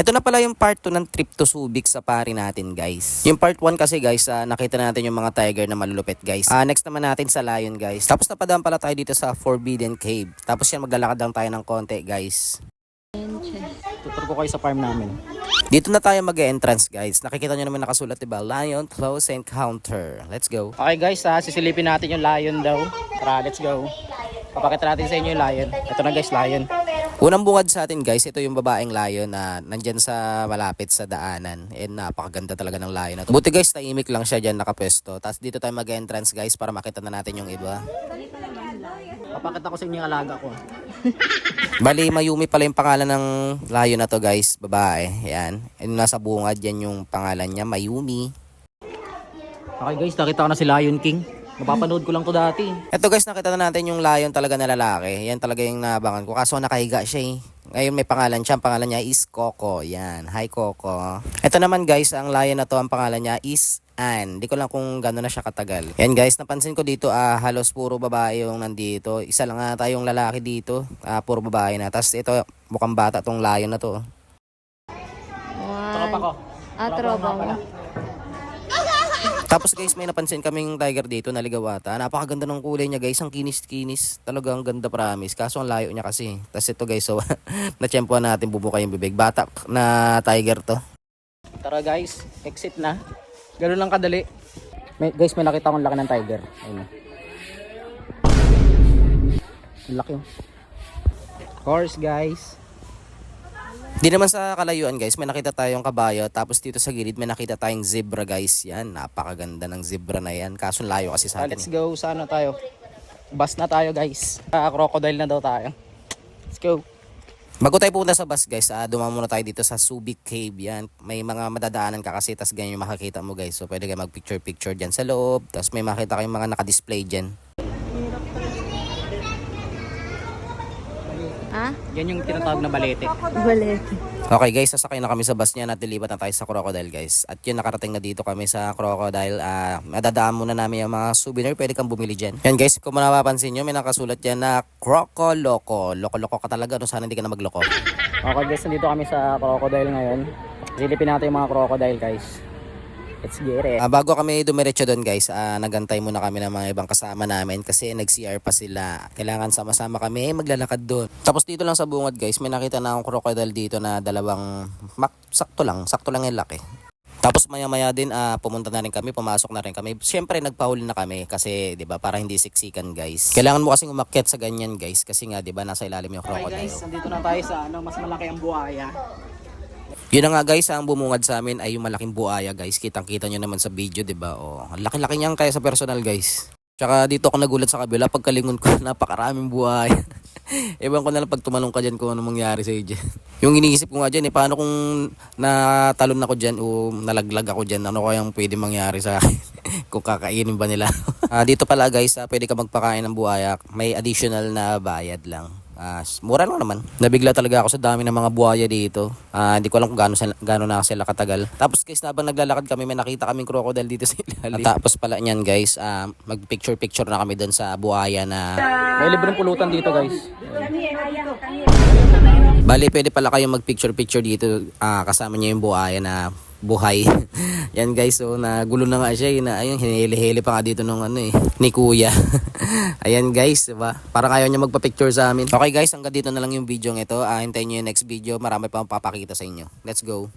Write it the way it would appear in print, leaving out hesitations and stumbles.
Ito na pala yung part 2 ng trip to Subic Safari natin guys. Yung part 1 kasi guys, nakita natin yung mga tiger na malulupit guys. Next naman natin sa lion guys. Tapos napadaan pala tayo dito sa Forbidden Cave. Tapos yan maglalakad lang tayo ng konti guys. Tutur ko kayo sa farm namin. Dito na tayo mag-entrance guys. Nakikita nyo naman nakasulat diba? Lion Close Encounter. Let's go. Okay guys, sisilipin natin yung lion daw. Tara, let's go. Papakita natin sa inyo yung lion. Ito na guys, lion. Unang bungad sa atin guys, ito yung babaeng lion na nandyan sa malapit sa daanan. And napakaganda talaga ng lion na to. Buti guys, tahimik lang siya dyan nakapwesto. Tapos dito tayo mag-entrance guys para makita na natin yung iba. Papakita ko sa inyo yung alaga ko. Bali, Mayumi pala yung pangalan ng lion na to guys, babae. Yan. And nasa bungad, yan yung pangalan niya, Mayumi. Okay guys, nakita ko na si Lion King. Napapanood ko lang to dati. Eto guys, nakita na natin yung lion talaga na lalaki. Yan talaga yung naabangan ko. Kaso nakahiga siya eh. Ngayon may pangalan siya. Ang pangalan niya is Coco. Yan. Hi Coco. Ito naman guys, ang lion na to, ang pangalan niya is Anne. Hindi ko lang kung gano'n na siya katagal. Yan guys, napansin ko dito, halos puro babae yung nandito. Isa lang nga tayong lalaki dito. Puro babae na. Tapos ito, mukhang bata tong lion na to. Tropa ko. Tropa mo. Tapos guys, may napansin kaming tiger dito na ligawata. Napakaganda ng kulay niya guys, ang kinis-kinis. Talagang ganda promise. Kaso ang layo niya kasi. Tapos ito guys, so na-tsempuan natin bubuka yung bibig. Bata na tiger to. Tara guys, exit na. Ganoon lang kadali. Guys, may nakita akong laki ng tiger. Ayun. Laki. Horse guys. Di naman sa kalayuan guys, may nakita tayong kabayo. Tapos dito sa gilid may nakita tayong zebra guys. Yan, napakaganda ng zebra na yan. Kaso layo kasi sa atin. Let's go, sana tayo. Bus na tayo guys. Crocodile na daw tayo. Let's go. Bago tayo pupunta sa bus guys, dumaan muna tayo dito sa Subic Cave. Yan, may mga madadaanan ka kasi. Tapos ganyan yung makakita mo guys. So pwede kayo mag-picture-picture dyan sa loob. Tapos may makita kayong mga naka-display dyan. Yan yung tinatawag na balete. Balete. Okay guys, sasakay na kami sa bus niya at lilipat na tayo sa Crocodile guys. At yun, nakarating na dito kami sa Crocodile. Madadaan muna namin yung mga souvenir, pwede kang bumili dyan. Yan guys, kung mapapansin nyo, may nakasulat dyan na Croco Loco. Loko-loko ka talaga, no? Sana hindi ka na magloko. Okay guys, nandito kami sa Crocodile ngayon. Silipin natin yung mga crocodile guys. Let's get it. Bago kami dumiretso doon guys, nagantay muna kami ng mga ibang kasama namin kasi nag-CR pa sila. Kailangan sama-sama kami maglalakad doon. Tapos dito lang sa bungad guys, may nakita na akong crocodile dito na dalawang sakto lang yung laki. Tapos maya-maya din pumunta na rin kami, pumasok na rin kami. Siyempre nagpahuli na kami kasi 'di ba para hindi siksikan guys. Kailangan mo kasing umakyat sa ganyan guys kasi nga 'di ba nasa ilalim yung crocodile. Okay guys, nandito na tayo sa mas malaki ang buhaya. Yun na nga guys, ang bumungad sa amin ay yung malaking buhaya guys. Kitang-kita nyo naman sa video, 'di ba? Oh, ang laki-laki niyan kaya sa personal guys. Tsaka dito ako nagulat sa kabila, pagkalingon ko, napakaraming buhaya. Ewan ko na lang pag tumalong ka dyan kung ano mangyari sa'yo dyan. Yung iniisip ko nga dyan, paano kung natalon ako dyan o nalaglag ako dyan, ano kayang pwede mangyari sa akin? Kung kakainin ba nila? Dito pala guys, pwede ka magpakain ng buhaya, may additional na bayad lang. Mura lang naman. Nabigla talaga ako sa dami ng mga buhaya dito. Hindi ko alam kung gaano na sila katagal. Tapos guys, habang naglalakad kami, may nakita kaming crocodile dito sa ilalim. Tapos pala niyan guys, mag-picture-picture na kami doon sa buhaya na may libreng pulutan dito guys. Bali, pwede pala kayong mag-picture-picture dito kasama niyo yung buhaya na buhay. Yan guys, so nagulo na nga siya, ayun, hinihili-hili pa nga dito nung ni kuya. Ayan guys, diba? Parang ayaw niya magpa-picture sa amin. Okay guys, hanggang dito na lang yung video ng ito. Hintayin niyo yung next video, marami pa akong papakita sa inyo. Let's go.